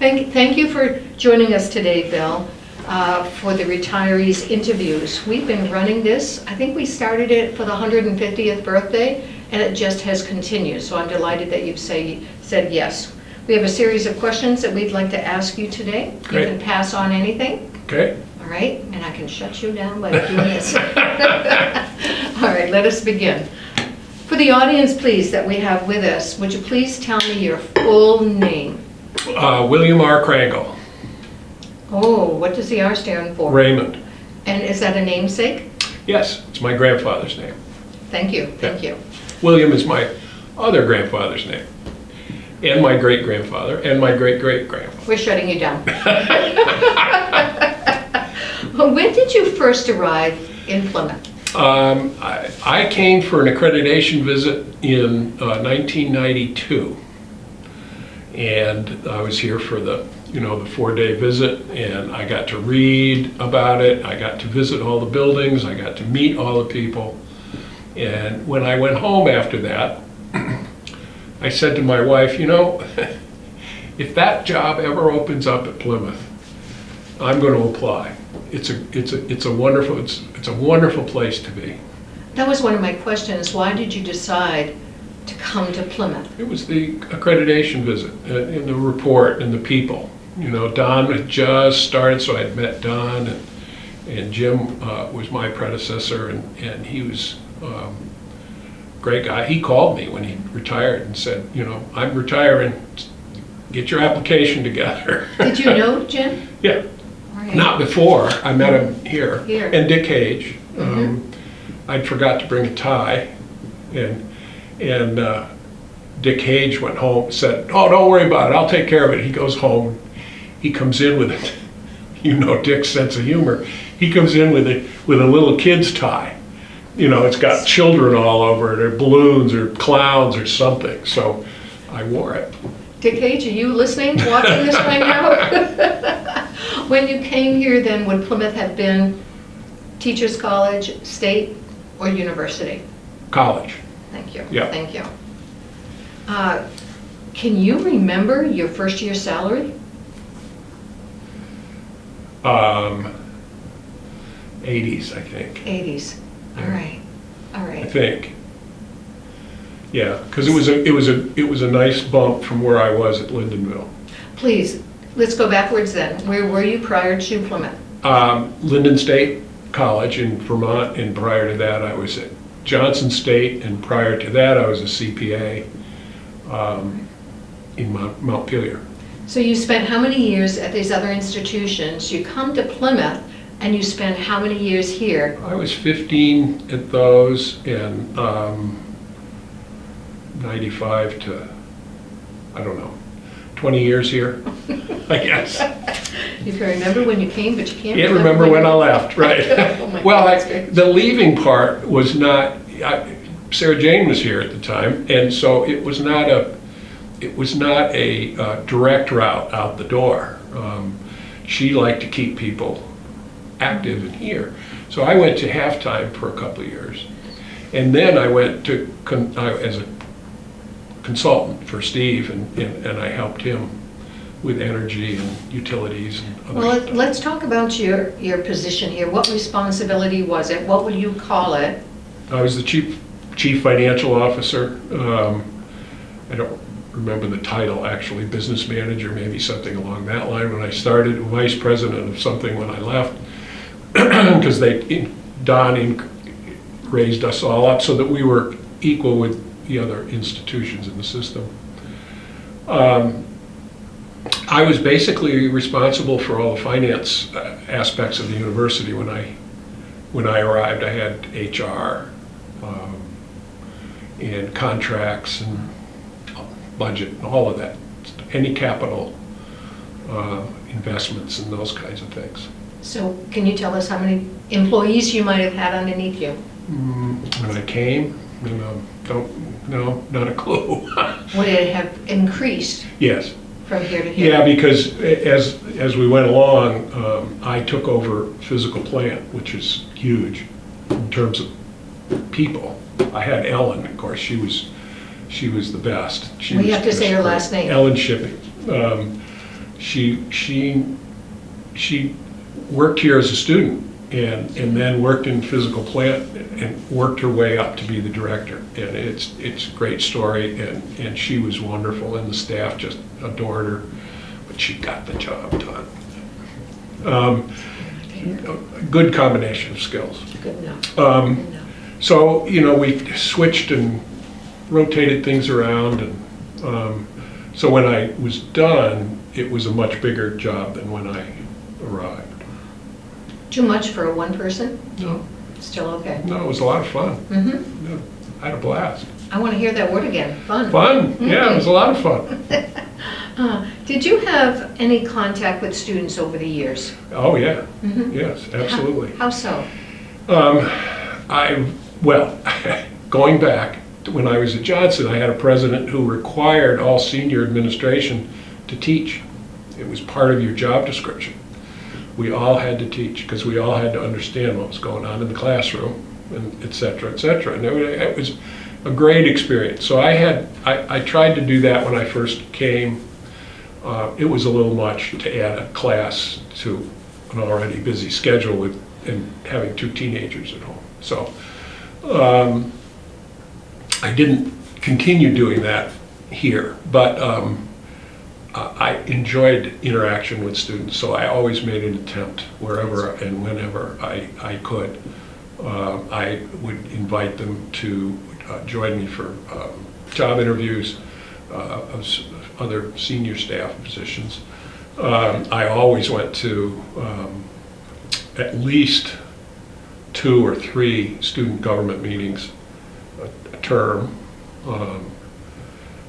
Thank you for joining us today, Bill, for the retirees interviews. We've been running this, I think we started it for the 150th birthday, and it just has continued. So I'm delighted that you've said yes. We have a series of questions that we'd like to ask you today. Great. You can pass on anything. Okay. All right, and I can shut you down by doing this. All right, let us begin. For the audience, please, that we have with us, would you please tell me your full name? William R. Crangle. Oh, what does the R stand for? Raymond. And is that a namesake? Yes, it's my grandfather's name. Thank you, thank you. William is my other grandfather's name. And my great-grandfather, and my great-great-grandfather. We're shutting you down. When did you first arrive in Plymouth? I came for an accreditation visit in 1992. And I was here for the 4-day visit, and I got to read about it. I got to visit all the buildings. I got to meet all the people. And when I went home after that, I said to my wife, if that job ever opens up at Plymouth, I'm going to apply. It's a wonderful place to be. That was one of my questions. Why did you decide to come to Plymouth? It was the accreditation visit and the report and the people. Don had just started, so I'd met Don, and Jim was my predecessor, and he was a great guy. He called me when he retired and said, I'm retiring, get your application together. Did you know Jim? Yeah. Right. Not before. I met him here. Here. And Dick Hage. Mm-hmm. I forgot to bring a tie, and Dick Hage went home, said, "Oh, don't worry about it. I'll take care of it." He goes home. He comes in with it. Dick's sense of humor. He comes in with a little kid's tie. It's got children all over it, or balloons, or clowns, or something. So I wore it. Dick Hage, are you listening, watching this right now? When you came here, then, would Plymouth have been Teachers College, state, or university? College. Thank you. Yeah. Thank you. Can you remember your first year salary? 80s, I think. 80s. All right. All I right. think. Yeah, because it was a nice bump from where I was at Lindenville. Please, let's go backwards then. Where were you prior to Plymouth? Linden State College in Vermont, and prior to that I was at Johnson State, and prior to that I was a CPA in Montpelier. So you spent how many years at these other institutions? You come to Plymouth and you spent how many years here? I was 15 at those, and 95 to, I don't know, 20 years here, I guess. You can remember when you came, but you can't Remember when I left, right? Oh my Well, God, the leaving part was not, Sarah Jane was here at the time, and so it was not a direct route out the door. She liked to keep people active and here. So I went to halftime for a couple of years. And then I went to as a consultant for Steve, and I helped him with energy and utilities and other Well, stuff. let's talk about your position here. What responsibility was it? What would you call it? I was the chief financial officer. I don't remember the title, actually, business manager, maybe something along that line when I started, vice president of something when I left, because Don raised us all up so that we were equal with the other institutions in the system. I was basically responsible for all the finance aspects of the university when I arrived. I had HR and contracts and budget and all of that, any capital investments and those kinds of things. So can you tell us how many employees you might have had underneath you? When I came, not a clue. Would it have increased Yes. from here to here? Yeah, because as we went along, I took over physical plant, which is huge in terms of people. I had Ellen, of course, she was the best. We have to say her last name. Ellen Shipping. she worked here as a student and then worked in physical plant and worked her way up to be the director. And it's a great story, and she was wonderful, and the staff just adored her, but she got the job done. A good combination of skills. Good enough. Um, Good enough. So, we switched and rotated things around, and so when I was done, it was a much bigger job than when I arrived. Too much for a one person? No, Still okay? no, it was a lot of fun. Mm-hmm. Yeah, I had a blast. I want to hear that word again, fun. Fun, yeah, it was a lot of fun. Did you have any contact with students over the years? Oh, yeah, Mhm. yes, absolutely. How so? Well, going back to when I was at Johnson, I had a president who required all senior administration to teach. It was part of your job description. We all had to teach because we all had to understand what was going on in the classroom, and et cetera, et cetera. And it was a great experience. So I tried to do that when I first came. It was a little much to add a class to an already busy schedule and having 2 teenagers at home. So I didn't continue doing that here, but I enjoyed interaction with students, so I always made an attempt wherever and whenever I could. I would invite them to join me for job interviews of other senior staff positions. I always went to at least 2 or 3 student government meetings a term,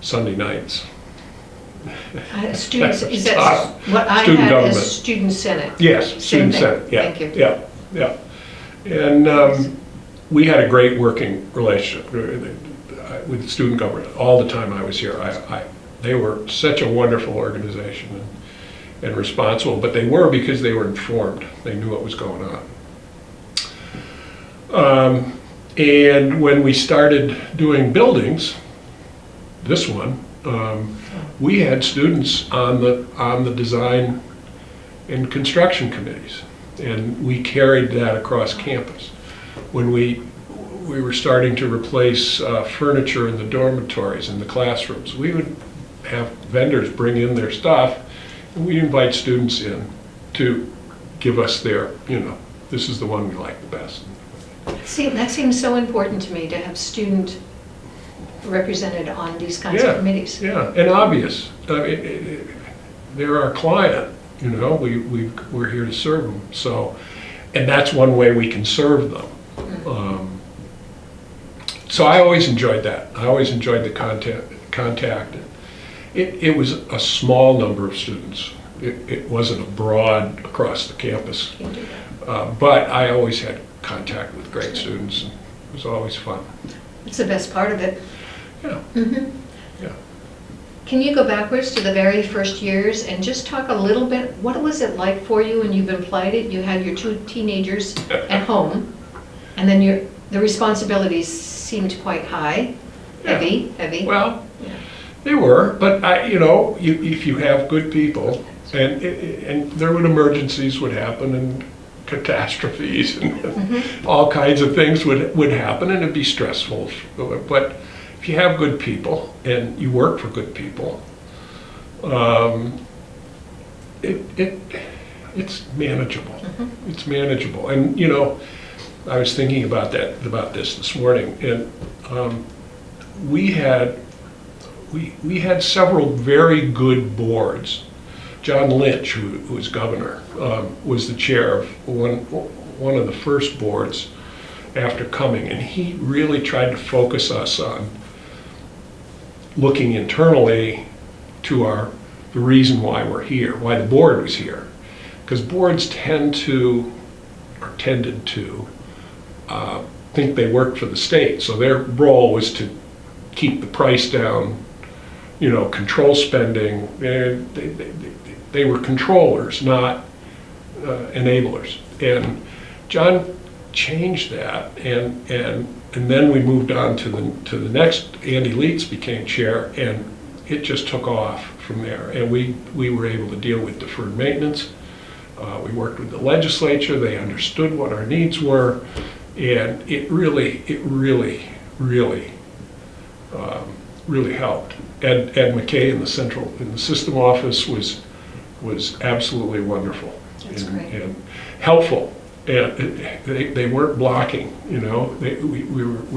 Sunday nights. Students, is that Tough. what I Student had government. as student senate? Yes, Same student thing. senate, yeah. Thank you. Yeah. And we had a great working relationship with student government all the time I was here. They were such a wonderful organization and responsible, but they were because they were informed. They knew what was going on. And when we started doing buildings, this one, we had students on the design and construction committees, and we carried that across campus. When we were starting to replace furniture in the dormitories and the classrooms, we would have vendors bring in their stuff, and we'd invite students in to give us their, this is the one we like the best. See, that seems so important to me, to have student represented on these kinds of committees. Yeah, and obvious. I mean, they're our client, we're here to serve them. So, and that's one way we can serve them. So I always enjoyed that. I always enjoyed the contact. It was a small number of students. It wasn't a broad across the campus. Can do that. But I always had contact with great students, and it was always fun. It's the best part of it. Yeah. Mm-hmm. Yeah. Can you go backwards to the very first years and just talk a little bit, what was it like for you when you've applied it? You had your 2 teenagers at home, and then the responsibilities seemed quite high, heavy. Well, Yeah. they were, but if you have good people, and there would emergencies would happen, and catastrophes, and all kinds of things would happen, and it'd be stressful. But if you have good people and you work for good people, it's manageable. It's manageable, and I was thinking about this morning, and we had several very good boards. John Lynch, who was governor, was the chair of one of the first boards after coming, and he really tried to focus us on looking internally to the reason why we're here, why the board was here, because boards tended to think they worked for the state, so their role was to keep the price down, control spending. They were controllers, not enablers. And John changed that, and then we moved on to the next. Andy Leitz became chair, and it just took off from there. And we were able to deal with deferred maintenance. We worked with the legislature. They understood what our needs were. And it really helped. Ed McKay in the system office was absolutely wonderful. That's great. And helpful. And they weren't blocking, we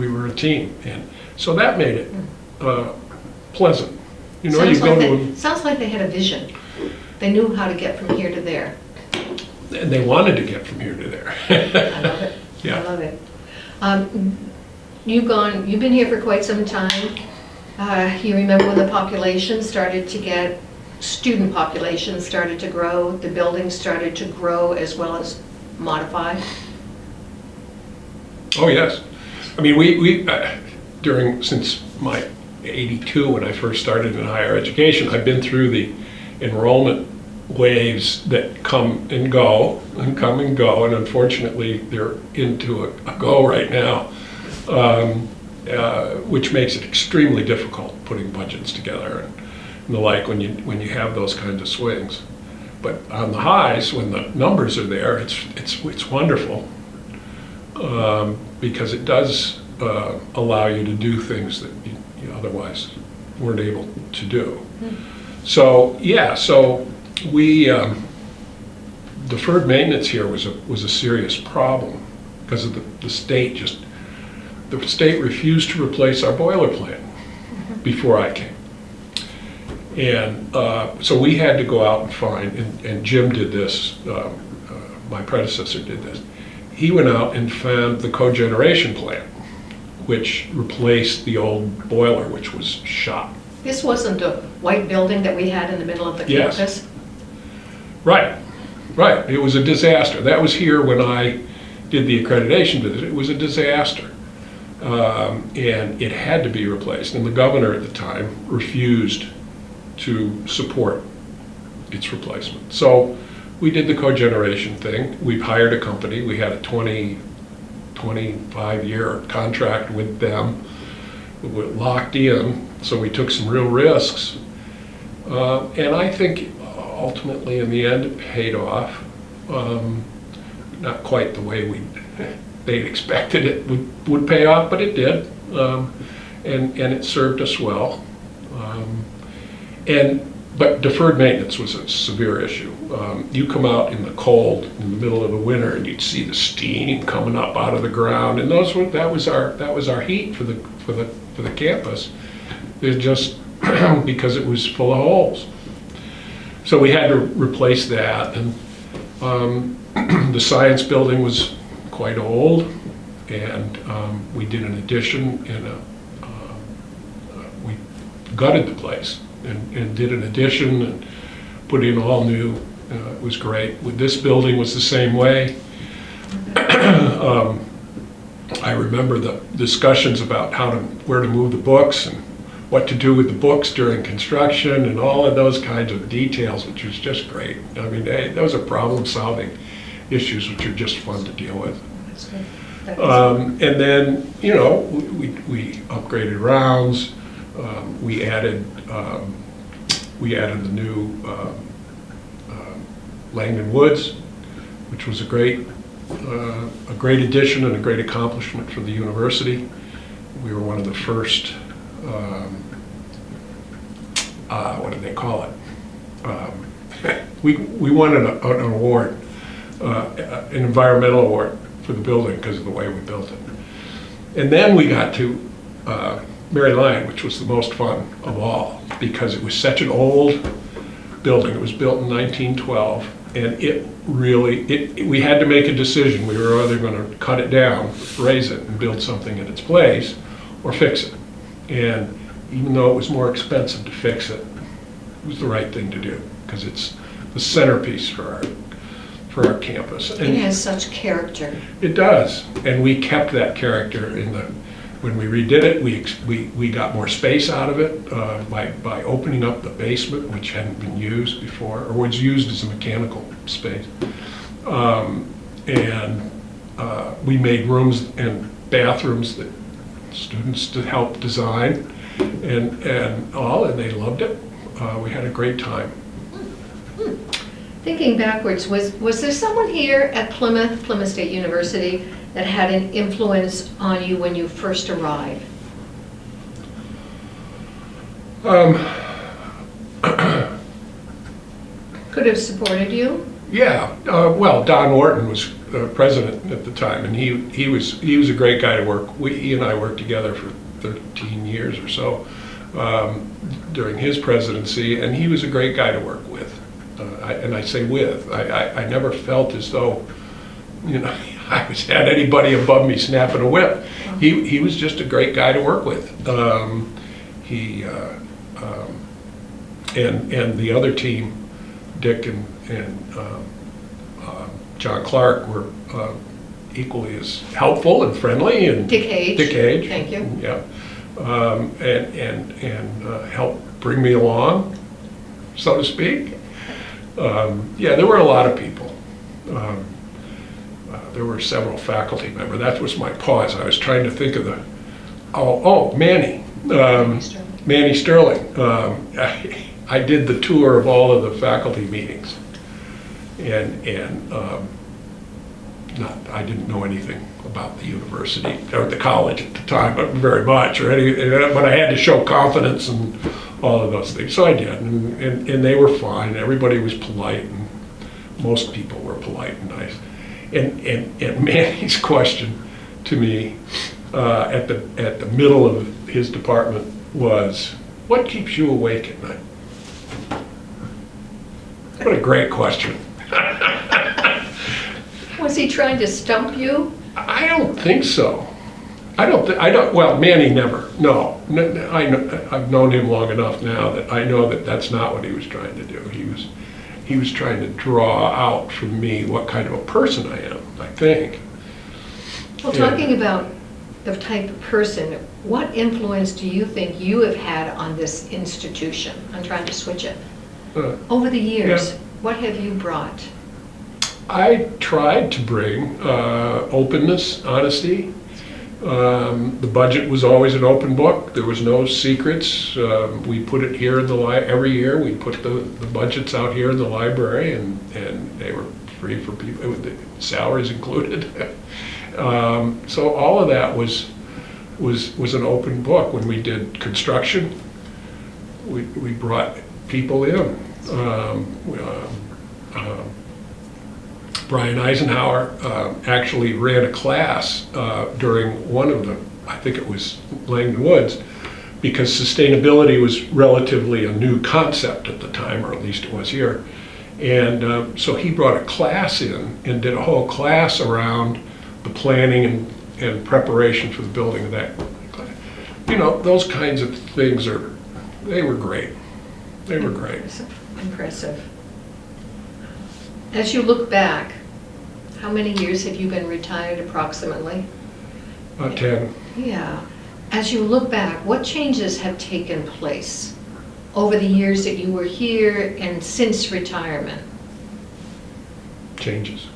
were a team. And so that made it pleasant. Sounds like they had a vision. They knew how to get from here to there. And they wanted to get from here to there. I love it. Yeah. I love it. You've been here for quite some time. You remember when the student population started to grow, the buildings started to grow as well as modify? Oh, yes. I mean, since my 82, when I first started in higher education, I've been through the enrollment waves that come and go, and unfortunately they're into a go right now, which makes it extremely difficult putting budgets together and the like when you have those kinds of swings. But on the highs, when the numbers are there, it's wonderful, because it does allow you to do things that you otherwise weren't able to do. So we deferred maintenance here was a serious problem because of the state refused to replace our boiler plant before I came. And so we had to go out and find, and Jim did this, my predecessor did this. He went out and found the cogeneration plant, which replaced the old boiler, which was shot. This wasn't a white building that we had in the middle of the Yes. campus? Right. It was a disaster. That was here when I did the accreditation visit. It was a disaster. And it had to be replaced. And the governor at the time refused to support its replacement. So we did the cogeneration thing. We've hired a company. We had a 25-year contract with them. We were locked in, so we took some real risks. And I think ultimately in the end it paid off. Not quite the way they'd expected it would pay off, but it did. And it served us well. But deferred maintenance was a severe issue. You come out in the cold in the middle of the winter, and you'd see the steam coming up out of the ground, and that was our heat for the campus. It just because it was full of holes. So we had to replace that, and the science building was quite old, and we did an addition we gutted the place. And did an addition and put in all new. It was great. With this building was the same way. I remember the discussions about where to move the books and what to do with the books during construction and all of those kinds of details, which was just great. I mean, those are problem-solving issues which are just fun to deal with. That's good. And then, we upgraded rounds. We added the new Langdon Woods, which was a great addition and a great accomplishment for the university. We were one of the first, what did they call it? We won an award, an environmental award for the building because of the way we built it. And then we got to Mary Lyon, which was the most fun of all because it was such an old building. It was built in 1912, and we had to make a decision. We were either going to cut it down, raise it, and build something in its place, or fix it. And even though it was more expensive to fix it, it was the right thing to do because it's the centerpiece for our campus. And it has such character. It does, and we kept that character when we redid it. We got more space out of it by opening up the basement, which hadn't been used before, or was used as a mechanical space. And we made rooms and bathrooms that students to help design. and they loved it. We had a great time. Thinking backwards, was there someone here at Plymouth State University, that had an influence on you when you first arrived? Could have supported you? Yeah, well, Don Wharton was president at the time, and he was a great guy to work. He and I worked together for 13 years or so during his presidency, and he was a great guy to work with. And I say with, I never felt as though, I had anybody above me snapping a whip. He was just a great guy to work with. And the other team, Dick and John Clark, were equally as helpful and friendly. And Dick Hage. Thank you. Yeah. And helped bring me along, so to speak. Yeah, there were a lot of people. There were several faculty members. That was my pause. I was trying to think of Manny. Manny Sterling. I did the tour of all of the faculty meetings, and I didn't know anything about the university or the college at the time, but very much, but I had to show confidence and all of those things. So I did, and they were fine. Everybody was polite, and most people were polite and nice. And Manny's question to me at the middle of his department was, "What keeps you awake at night?" What a great question. Was he trying to stump you? I don't think so. Well, Manny never. No, I've known him long enough now that I know that that's not what he was trying to do. He was trying to draw out from me what kind of a person I am, I think. Well, talking about the type of person, what influence do you think you have had on this institution? I'm trying to switch it. Over the years, yeah. What have you brought? I tried to bring openness, honesty. The budget was always an open book. There was no secrets. We put it here in the every year. We put the budgets out here in the library, and they were free for people, with the salaries included. So all of that was an open book. When we did construction, we brought people in. Brian Eisenhower actually ran a class during one of the, I think it was Langdon Woods, because sustainability was relatively a new concept at the time, or at least it was here. And so he brought a class in and did a whole class around the planning and preparation for the building of that class. Those kinds of things they were great. They were great. Impressive. As you look back, how many years have you been retired approximately? 10. Yeah. As you look back, what changes have taken place over the years that you were here and since retirement? Changes.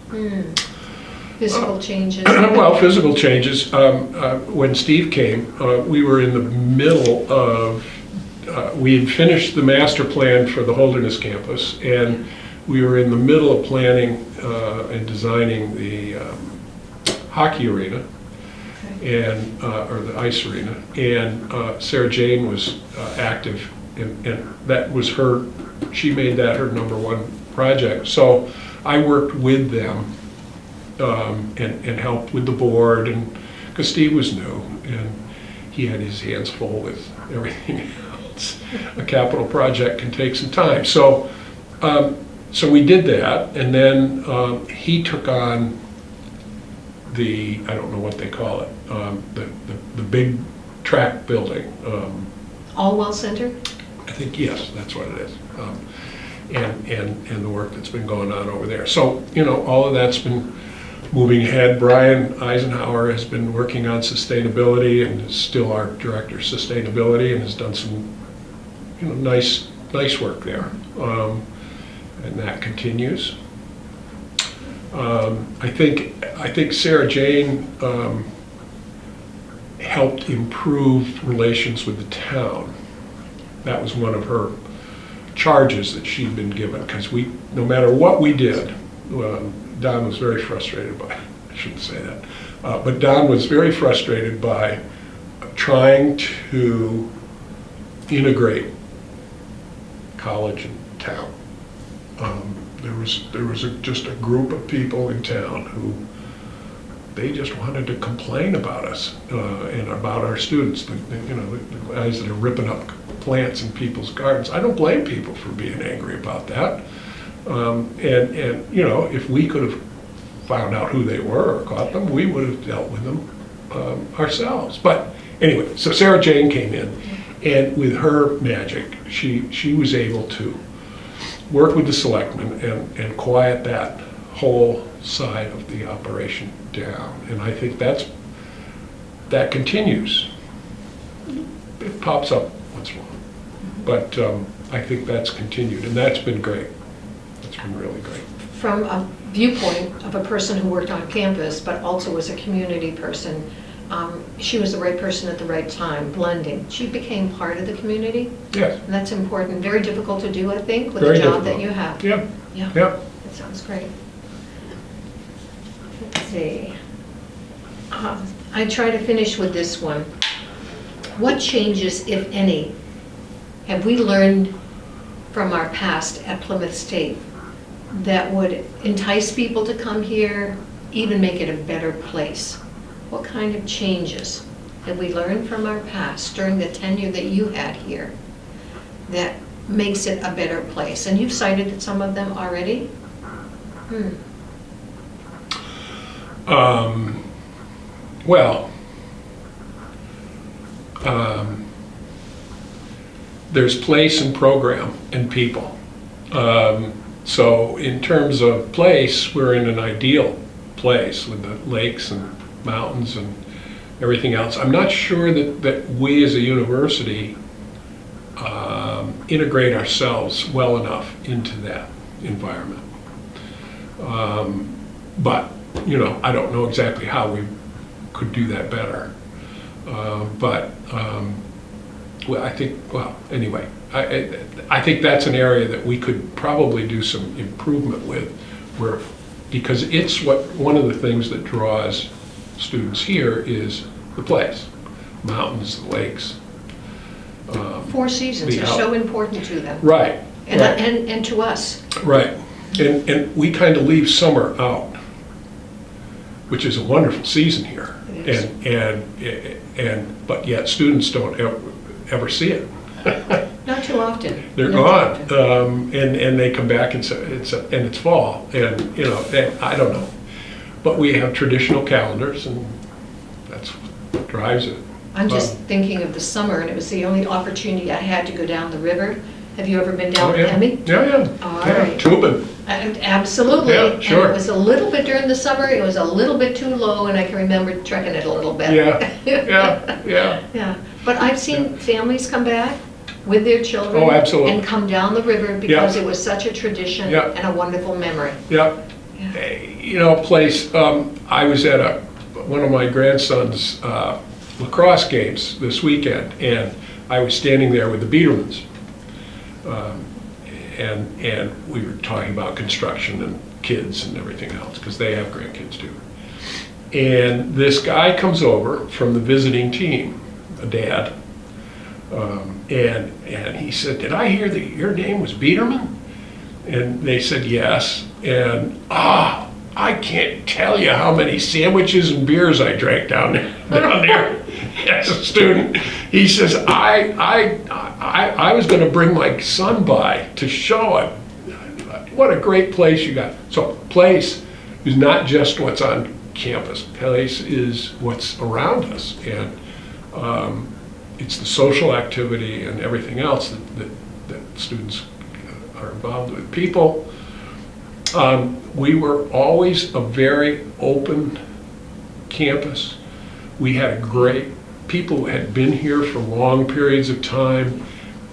Physical changes? Well, physical changes. When Steve came, we were in the middle of, we had finished the master plan for the Holderness campus, and we were in the middle of planning and designing the hockey arena, and or the ice arena, and Sarah Jane was active, and that was she made that her #1 project. So I worked with them and helped with the board, and because Steve was new and he had his hands full with everything else. A capital project can take some time. So we did that, and then he took on the, I don't know what they call it, the big track building. Allwell Center? I think, yes, that's what it is. And the work that's been going on over there. So, all of that's been moving ahead. Brian Eisenhower has been working on sustainability and is still our director of sustainability, and has done some, nice work there. And that continues. I think Sarah Jane helped improve relations with the town. That was one of her charges that she'd been given, because no matter what we did, Don was very frustrated by, I shouldn't say that, but Don was very frustrated by trying to integrate college and town. There was just a group of people in town who they just wanted to complain about us and about our students. The guys that are ripping up plants in people's gardens. I don't blame people for being angry about that. And if we could have found out who they were or caught them, we would have dealt with them ourselves. But anyway, so Sarah Jane came in, and with her magic, she was able to work with the selectmen and quiet that whole side of the operation down. And I think that continues. It pops up once in a while. But I think that's continued, and that's been great. That's been really great. From a viewpoint of a person who worked on campus, but also was a community person, she was the right person at the right time, blending. She became part of the community. Yes. And that's important. Very difficult to do, I think, with Very the job difficult. that you have. Yeah. Yeah. Yeah. That sounds great. Let's see. I try to finish with this one. What changes, if any, have we learned from our past at Plymouth State that would entice people to come here, even make it a better place? What kind of changes have we learned from our past during the tenure that you had here that makes it a better place? And you've cited some of them already. There's place and program and people. So in terms of place, we're in an ideal place with the lakes and mountains and everything else. I'm not sure that we as a university integrate ourselves well enough into that environment. But I don't know exactly how we could do that better. I think that's an area that we could probably do some improvement with, because it's one of the things that draws students here is the place, mountains, the lakes. Four seasons are so important to them. Right. And to us. Right. And we kind of leave summer out, which is a wonderful season here. But yet students don't ever see it. Not too often. They're gone, and they come back and it's fall, and I don't know. But we have traditional calendars, and that's what drives it. I'm just thinking of the summer, and it was the only opportunity I had to go down the river. Have you ever been down the Hemi? Yeah. All right. Tubing. Absolutely. Yeah, sure. And it was a little bit during the summer, it was a little bit too low, and I can remember trekking it a little bit. Yeah. But I've seen families come back with their children. Oh, absolutely. And come down the river because it was such a tradition and a wonderful memory. Yeah. Place, I was at one of my grandson's lacrosse games this weekend, and I was standing there with the Biedermans. And we were talking about construction and kids and everything else, because they have grandkids too. And this guy comes over from the visiting team, a dad, and he said, "Did I hear that your name was Biederman?" And they said yes. And I can't tell you how many sandwiches and beers I drank down there as a student. He says, I was going to bring my son by to show him what a great place you got. So place is not just what's on campus. Place is what's around us, and it's the social activity and everything else that students are involved with. People. We were always a very open campus. We had people who had been here for long periods of time,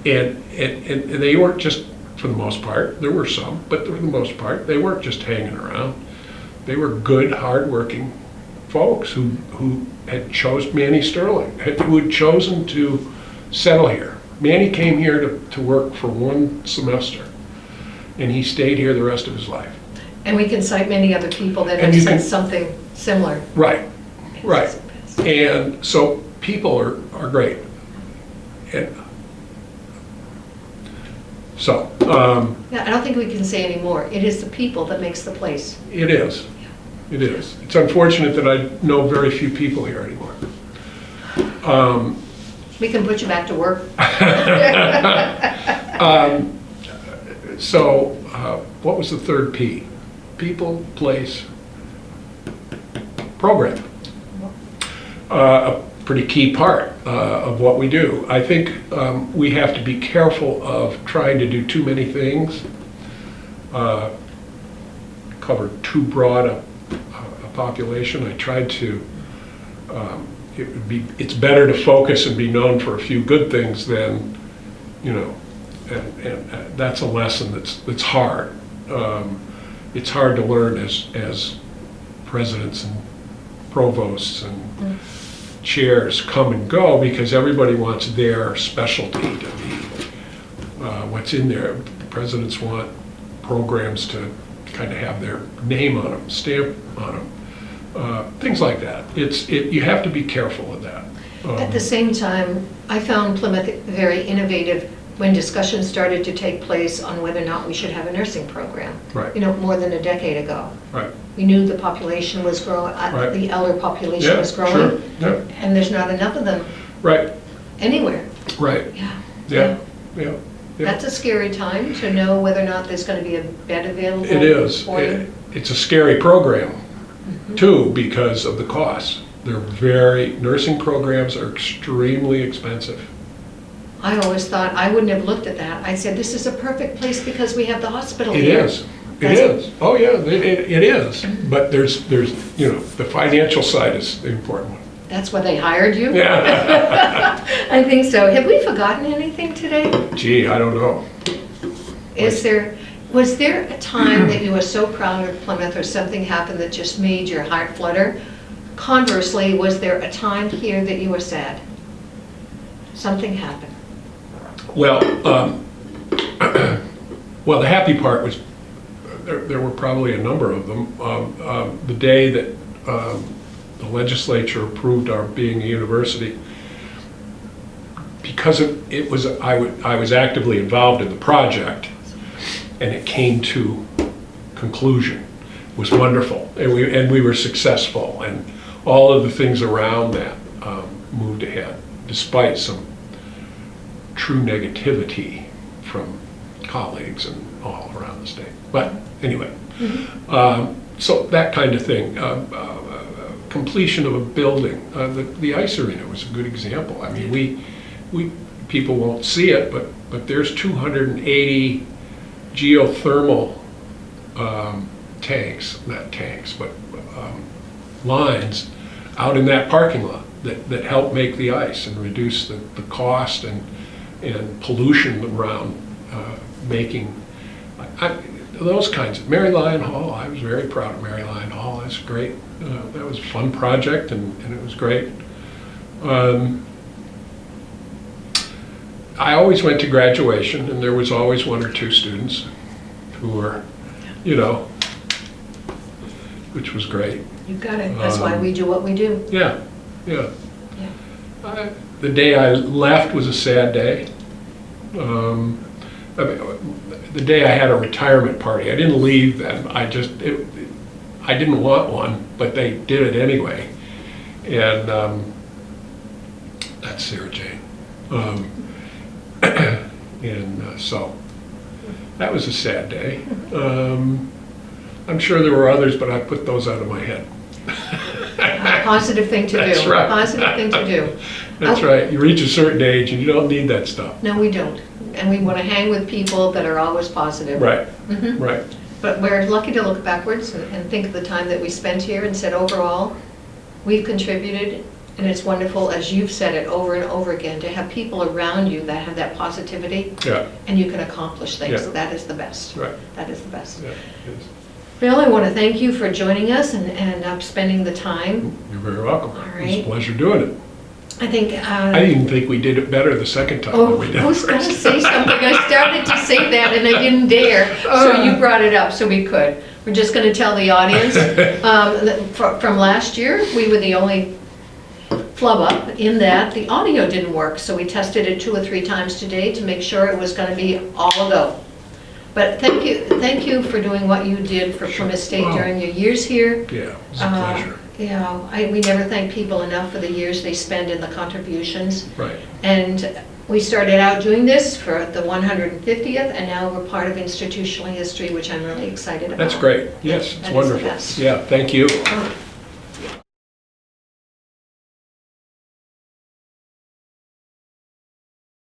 and they weren't just, for the most part, there were some, but for the most part, they weren't just hanging around. They were good, hardworking folks who had chosen Manny Sterling, who had chosen to settle here. Manny came here to work for 1 semester, and he stayed here the rest of his life. And we can cite many other people that And have you said can- something similar. Right, right. And so people are great. And so, Yeah, I don't think we can say any more. It is the people that makes the place. it is. It is. It's unfortunate that I know very few people here anymore. We can put you back to work. So, what was the third P? People, place, program. A pretty key part of what we do. I think we have to be careful of trying to do too many things, cover too broad a population. I tried to, it's better to focus and be known for a few good things than, and that's a lesson that's hard. It's hard to learn as presidents and provosts and chairs come and go, because everybody wants their specialty to be what's in there. The presidents want programs to kind of have their name on them, stamp on them, things like that. You have to be careful of that. At the same time, I found Plymouth very innovative when discussions started to take place on whether or not we should have a nursing program. Right. More than a decade ago. Right. We knew the population was growing, Right. the elder population Yeah, was growing. sure. Yeah. And there's not enough of them Right. anywhere. Right. Yeah. Yeah. Yeah. Yeah. That's a scary time to know whether or not there's going to be a bed available. It is. For you. It's a scary program, too, because of the costs. Nursing programs are extremely expensive. I always thought, I wouldn't have looked at that. I said, this is a perfect place because we have the hospital It here. is. It is. Oh, yeah, it is. But there's, the financial side is the important one. That's why they hired you? Yeah. I think so. Have we forgotten anything today? Gee, I don't know. Was there a time that you were so proud of Plymouth or something happened that just made your heart flutter? Conversely, was there a time here that you were sad? Something happened. Well, the happy part was there were probably a number of them. The day that the legislature approved our being a university, because I was actively involved in the project, and it came to conclusion. It was wonderful, and we were successful, and all of the things around that moved ahead, despite some true negativity from colleagues and all around the state. But anyway, so that kind of thing. Completion of a building. The ice arena was a good example. I mean, we people won't see it, but there's 280 geothermal lines out in that parking lot that help make the ice and reduce the cost and pollution around making those kinds of. Mary Lyon Hall, I was very proud of Mary Lyon Hall. That's great. That was a fun project, and it was great. I always went to graduation, and there was always one or two students who were, which was great. You got it. That's why we do what we do. Yeah. The day I left was a sad day. The day I had a retirement party, I didn't leave then. I didn't want one, but they did it anyway. And that's Sarah Jane. So that was a sad day. I'm sure there were others, but I put those out of my head. Positive thing to do. That's right. Positive thing to do. That's right. You reach a certain age and you don't need that stuff. No, we don't. And we want to hang with people that are always positive. Right. Mhm. Right. But we're lucky to look backwards and think of the time that we spent here and said overall, we've contributed, and it's wonderful, as you've said it over and over again, to have people around you that have that positivity, Yeah. and you can accomplish things. Yeah. That is the best. Right. That is the best. Yeah. It is. Bill, I want to thank you for joining us and spending the time. You're very welcome. All It was a right. pleasure doing it. I think... I even think we did it better the second time than we did I was the going to first. say something. I started to say that and I didn't dare. So you brought it up, so we could. We're just going to tell the audience, from last year, we were the only flub up in that the audio didn't work. So we tested it 2 or 3 times today to make sure it was going to be all a go. But thank you for doing what you did for Plymouth State during your years here. Yeah, it was a pleasure. You know, we never thank people enough for the years they spend in the contributions. Right. And we started out doing this for the 150th, and now we're part of institutional history, which I'm really excited about. That's great. Yes, it's That is the wonderful. best. Yeah, thank you. Oh,